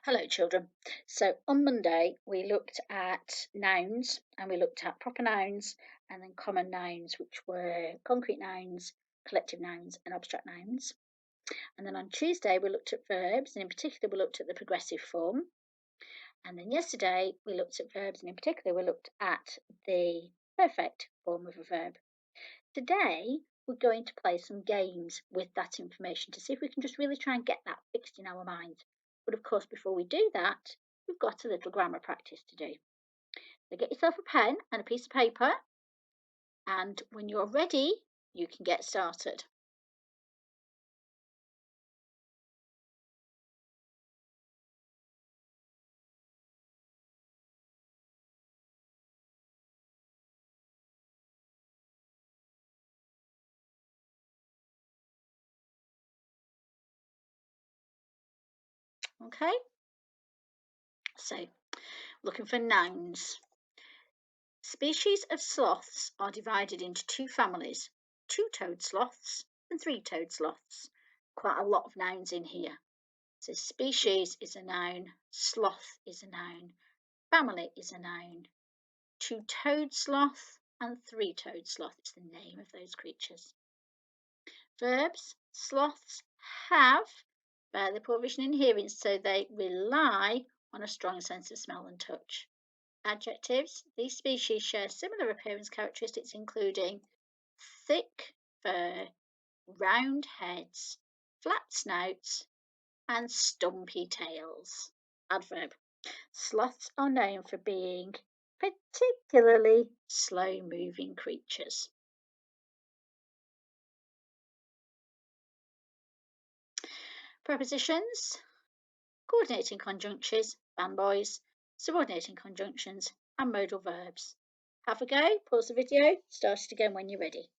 Hello, children. So on Monday, we looked at nouns and we looked at proper nouns and then common nouns, which were concrete nouns, collective nouns, and abstract nouns. And then on Tuesday, we looked at verbs, and in particular, we looked at the progressive form. And then yesterday, we looked at verbs, and in particular, we looked at the perfect form of a verb. Today, we're going to play some games with that information to see if we can just really try and get that fixed in our minds. But of course, before we do that, we've got a little grammar practice to do. So get yourself a pen and a piece of paper, and when you're ready, you can get started. Okay, so looking for nouns. Species of sloths are divided into two families, two-toed sloths and three-toed sloths. Quite a lot of nouns in here. So species is a noun, sloth is a noun, family is a noun, two-toed sloth and three-toed sloth is the name of those creatures. Verbs, sloths have fairly poor vision and hearing, so they rely on a strong sense of smell and touch. Adjectives, these species share similar appearance characteristics including thick fur, round heads, flat snouts, and stumpy tails. Adverb, sloths are known for being particularly slow-moving creatures. Prepositions, coordinating conjunctions, fanboys, subordinating conjunctions, and modal verbs. Have a go, pause the video, start it again when you're ready.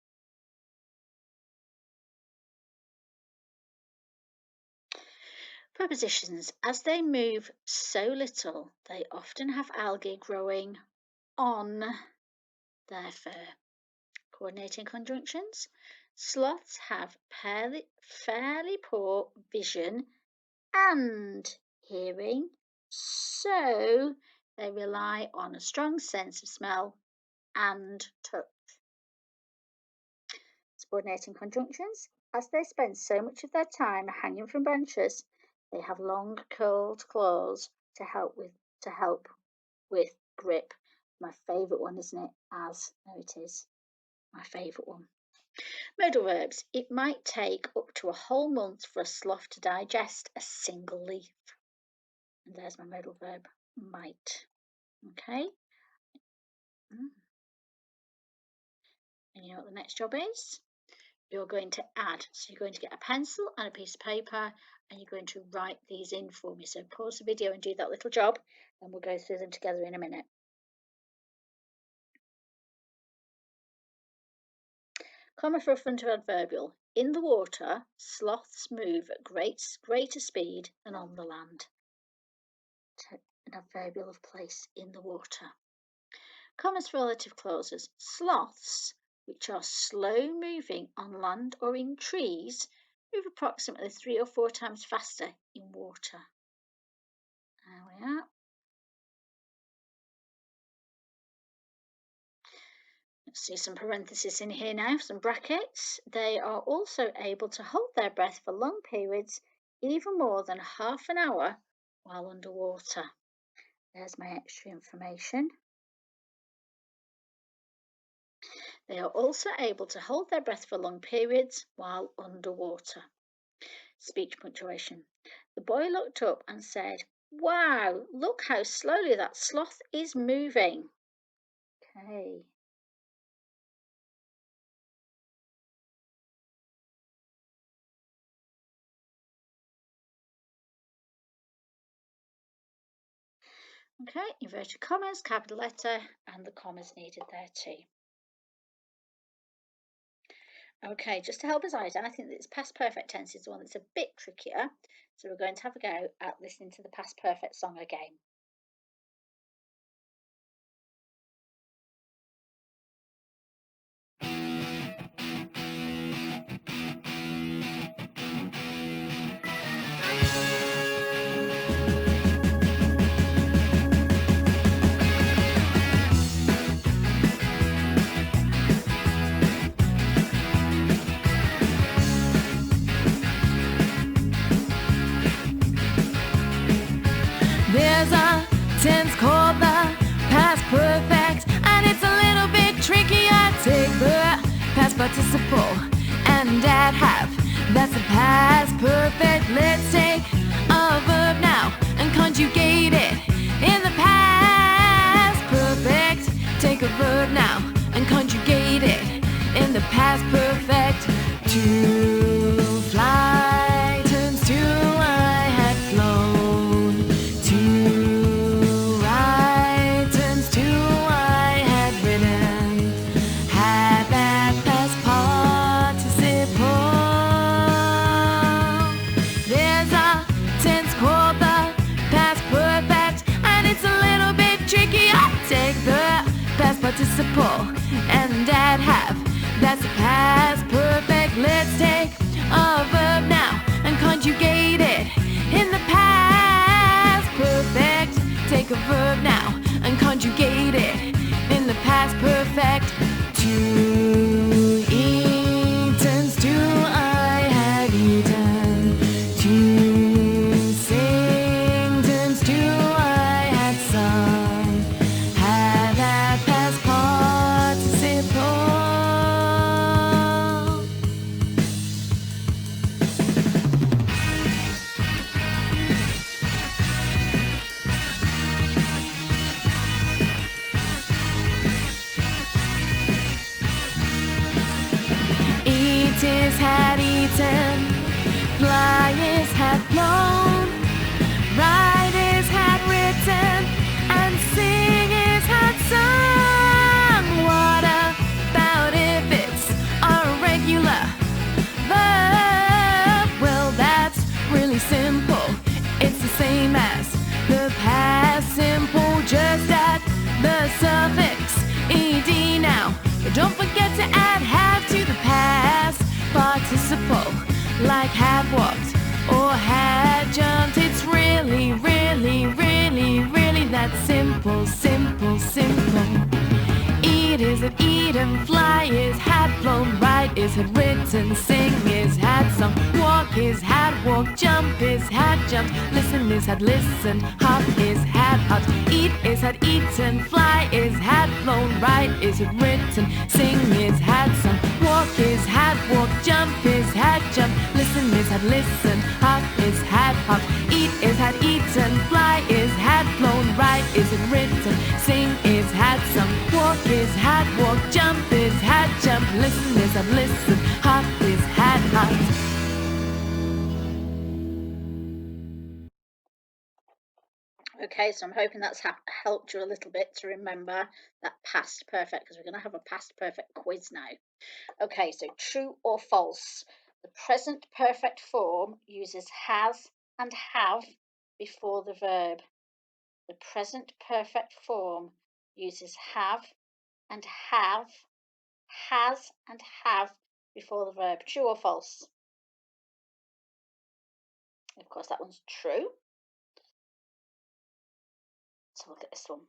Prepositions, as they move so little, they often have algae growing on their fur. Coordinating conjunctions, sloths have fairly poor vision and hearing, so they rely on a strong sense of smell and touch. Subordinating conjunctions, as they spend so much of their time hanging from branches, they have long curled claws to help with grip. My favourite one, isn't it? No, it is my favourite one. Modal verbs. It might take up to a whole month for a sloth to digest a single leaf. And there's my modal verb, might. Okay. And you know what the next job is? You're going to add. So you're going to get a pencil and a piece of paper and you're going to write these in for me. So pause the video and do that little job and we'll go through them together in a minute. Comma for a front adverbial. In the water, sloths move at greater speed than on the land. An adverbial of place, in the water. Commas for relative clauses. Sloths, which are slow moving on land or in trees, move approximately 3 or 4 times faster in water. There we are. Let's see some parentheses in here now, some brackets. They are also able to hold their breath for long periods, even more than half an hour while underwater. There's my extra information. They are also able to hold their breath for long periods while underwater. Speech punctuation. The boy looked up and said, "Wow, look how slowly that sloth is moving." Okay. Okay, inverted commas, capital letter, and the commas needed there too. Okay, just to help us out, and I think this past perfect tense is the one that's a bit trickier. So we're going to have a go at listening to the past perfect song again. tense called the past perfect, and it's a little bit tricky. I take the past participle and add have. That's the past perfect. Let's take a verb now and conjugate it in the past perfect. Take a verb now and conjugate it in the past perfect. To fly turns to I had flown. To write turns to I had written. Had that past participle. There's a tense called the past perfect, and it's a little bit tricky. I take the past participle and add have. That's the past perfect. Let's take a verb now and conjugate it in the past perfect. Take a verb now and conjugate it in the past perfect. To eat turns to I had eaten. To sing turns to I had sung. Had that past participle. Eat is had eaten, fly is had flown, write is had written, and sing is had sung. What about if it's a regular verb? Well, that's really simple. It's the same as the past simple, just add the suffix ed now. But don't forget to add have to the past participle, like had walked or had jumped. It's really, really, really, really that simple, simple, simple. Eat is had eaten, fly is had flown, write is had written, sing is had sung, walk is had walked, jump is had jumped, listen is had listened, hop is had hopped, eat is had eaten, fly is had flown, write is had written, sing is had sung, walk is had walked, jump is had jumped, listen is had listened, hop is had hopped, eat is had eaten, fly is had flown, write is had written, sing is had sung, walk is had walked, jump is had jumped, listen is had listened, hop is had hopped. Okay, so I'm hoping that's helped you a little bit to remember that past perfect, because we're going to have a past perfect quiz now. Okay, so true or false? The present perfect form uses has and have before the verb. The present perfect form uses have and have, has and have before the verb. True or false? Of course, that one's true. Let's look at this one.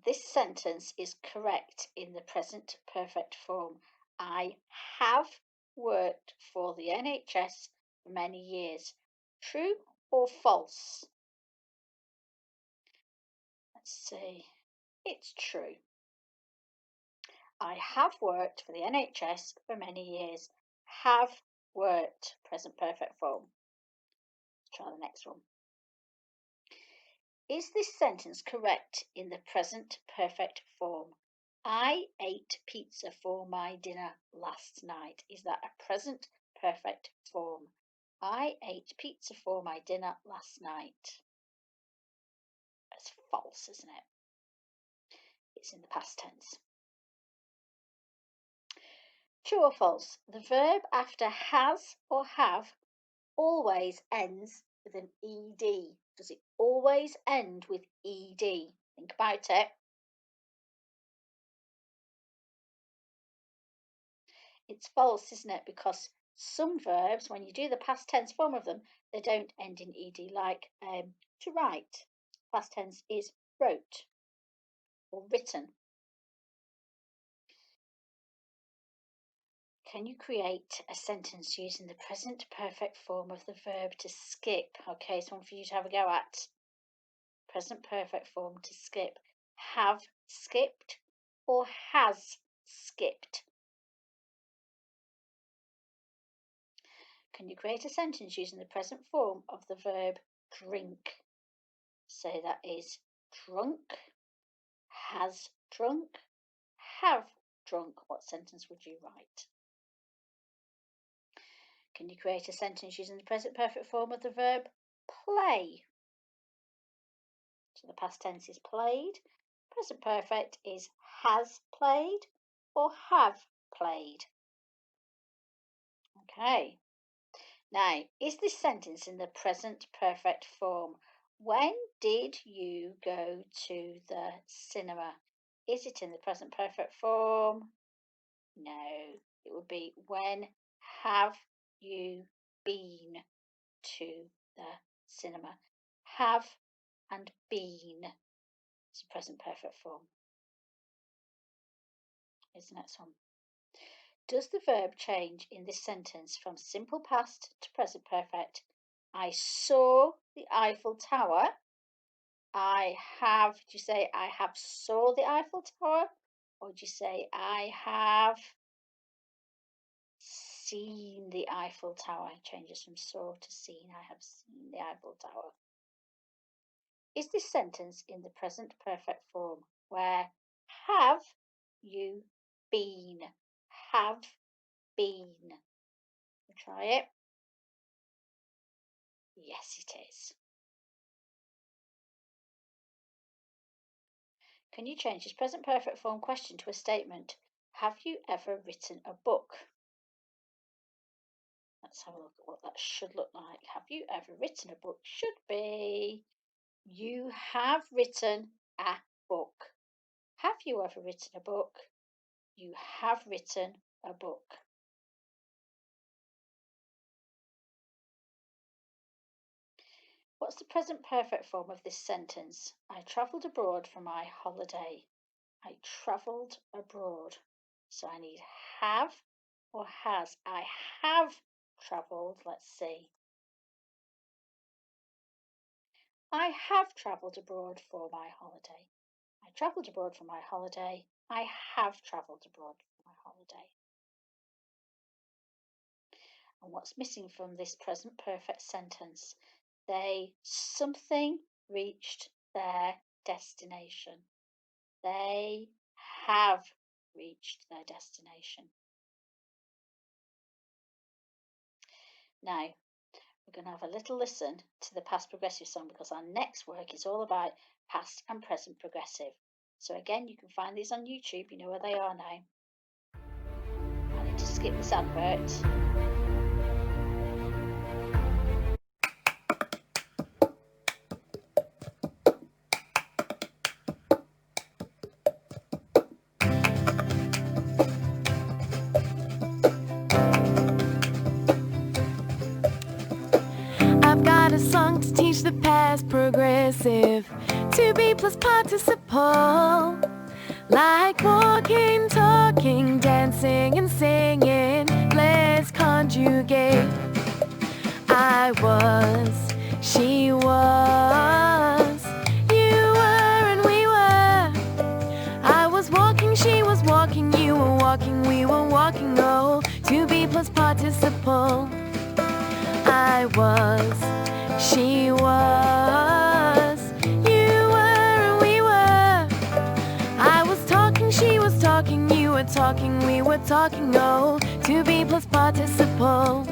This sentence is correct in the present perfect form. I have worked for the NHS for many years. True or false? Let's see. It's true. I have worked for the NHS for many years. Have worked, present perfect form. Let's try the next one. Is this sentence correct in the present perfect form? I ate pizza for my dinner last night. Is that a present perfect form? I ate pizza for my dinner last night. That's false, isn't it? It's in the past tense. True or false? The verb after has or have always ends with an ed. Does it always end with ed? Think about it. It's false, isn't it? Because some verbs, when you do the past tense form of them, they don't end in ed, like to write. Past tense is wrote or written. Can you create a sentence using the present perfect form of the verb to skip? Okay, so one for you to have a go at. present perfect form to skip? Have skipped or has skipped? Can you create a sentence using the present form of the verb drink? So that is drunk, has drunk, have drunk. What sentence would you write? Can you create a sentence using the present perfect form of the verb play? So the past tense is played. Present perfect is has played or have played. Okay. Now, is this sentence in the present perfect form? When did you go to the cinema? Is it in the present perfect form? No. It would be when have you been to the cinema? Have and been is the present perfect form. Here's the next one. Does the verb change in this sentence from simple past to present perfect? I saw the Eiffel Tower. Do you say I have saw the Eiffel Tower? Or do you say I have seen the Eiffel Tower? It changes from saw to seen. I have seen the Eiffel Tower. Is this sentence in the present perfect form where have you been? Have been. We'll try it. Yes, it is. Can you change this present perfect form question to a statement? Have you ever written a book? Let's have a look at what that should look like. Have you ever written a book? Should be you have written a book. Have you ever written a book? You have written a book. What's the present perfect form of this sentence? I travelled abroad for my holiday. I travelled abroad. So I need have or has. I have travelled. Let's see. I have travelled abroad for my holiday. I travelled abroad for my holiday. I have travelled abroad for my holiday. And what's missing from this present perfect sentence? Something reached their destination. They have reached their destination. Now, we're going to have a little listen to the past progressive song because our next work is all about past and present progressive. So again, you can find these on YouTube. You know where they are now. I need to skip this advert. I've got a song to teach the past progressive to be plus participle. Like walking, talking, dancing, and singing. Let's conjugate. I was, she was, you were, and we were. I was walking, she was walking, you were walking, we were walking. Oh, to be plus participle. I was, she was, you were, and we were. I was talking, she was talking, you were talking, we were talking. Oh, to be plus participle.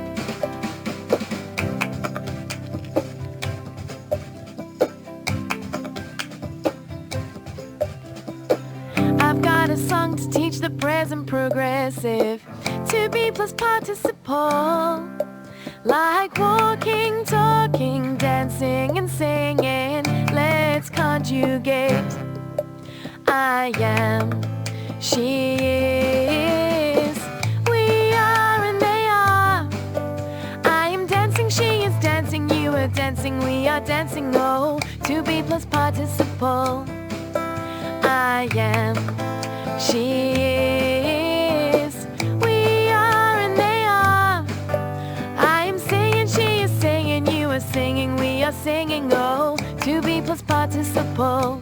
I've got a song to teach the present progressive to be plus participle. Like walking, talking, dancing, and singing. Let's conjugate. I am, she is, we are, and they are. I am dancing, she is dancing, you are dancing, we are dancing. Oh, to be plus participle. I am, she is, we are, and they are. I am singing, she is singing, you are singing, we are singing. Oh, To be plus participle.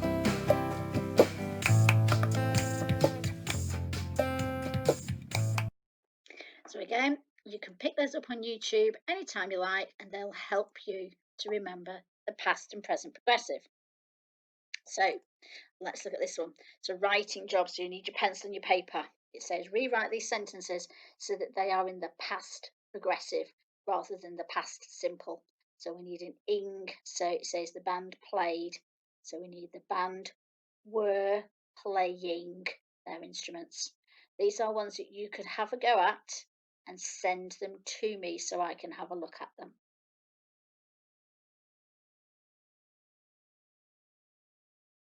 So again, you can pick those up on YouTube anytime you like, and they'll help you to remember the past and present progressive. So let's look at this one. So writing jobs, so you need your pencil and your paper. It says rewrite these sentences so that they are in the past progressive rather than the past simple. So we need an ing, so it says the band played. So we need the band were playing their instruments. These are ones that you could have a go at and send them to me so I can have a look at them.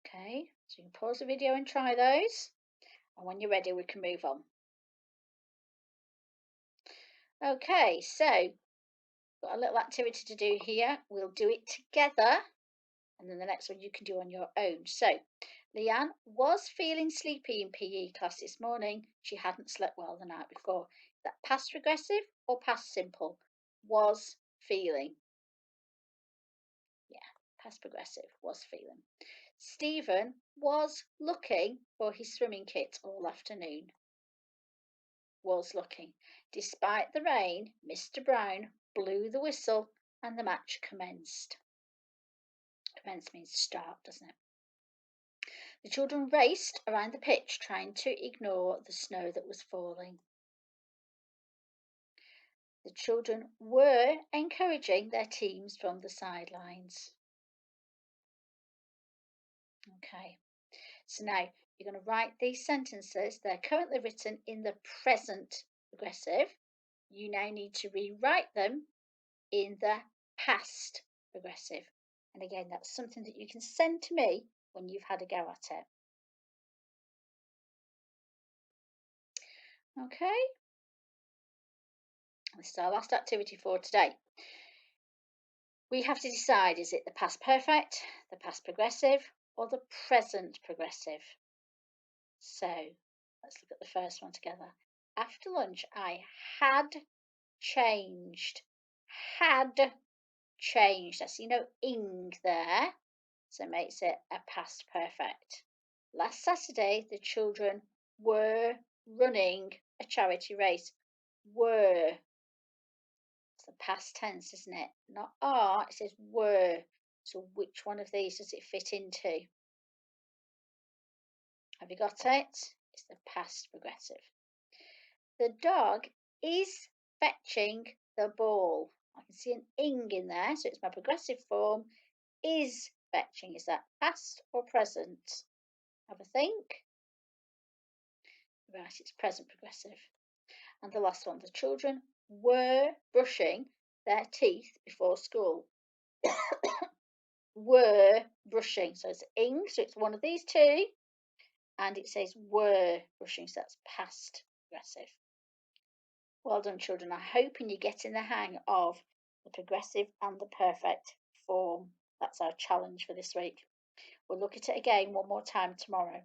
Okay, so you can pause the video and try those. And when you're ready, we can move on. Okay, so got a little activity to do here. We'll do it together, and then the next one you can do on your own. So, Leanne was feeling sleepy in PE class this morning. She hadn't slept well the night before. Is that past progressive or past simple? Was feeling. Yeah, past progressive, was feeling. Stephen was looking for his swimming kit all afternoon. Was looking. Despite the rain, Mr. Brown blew the whistle and the match commenced. Commence means start, doesn't it? The children raced around the pitch trying to ignore the snow that was falling. The children were encouraging their teams from the sidelines. Okay, so now you're going to write these sentences. They're currently written in the present progressive. You now need to rewrite them in the past progressive. And again, that's something that you can send to me when you've had a go at it. Okay, this is our last activity for today. We have to decide, is it the past perfect, the past progressive, or the present progressive? So let's look at the first one together. After lunch, I had changed. Had changed. That's, ing there. So it makes it a past perfect. Last Saturday, the children were running a charity race. Were. It's the past tense, isn't it? Not are, it says were. So which one of these does it fit into? Have you got it? It's the past progressive. The dog is fetching the ball. I can see an ing in there, so it's my progressive form. Is fetching. Is that past or present? Have a think. Right, it's present progressive. And the last one, the children were brushing their teeth before school. Were brushing. So it's ing, so it's one of these two. And it says were brushing, so that's past progressive. Well done, children. I'm hoping you're getting the hang of the progressive and the perfect form. That's our challenge for this week. We'll look at it again one more time tomorrow.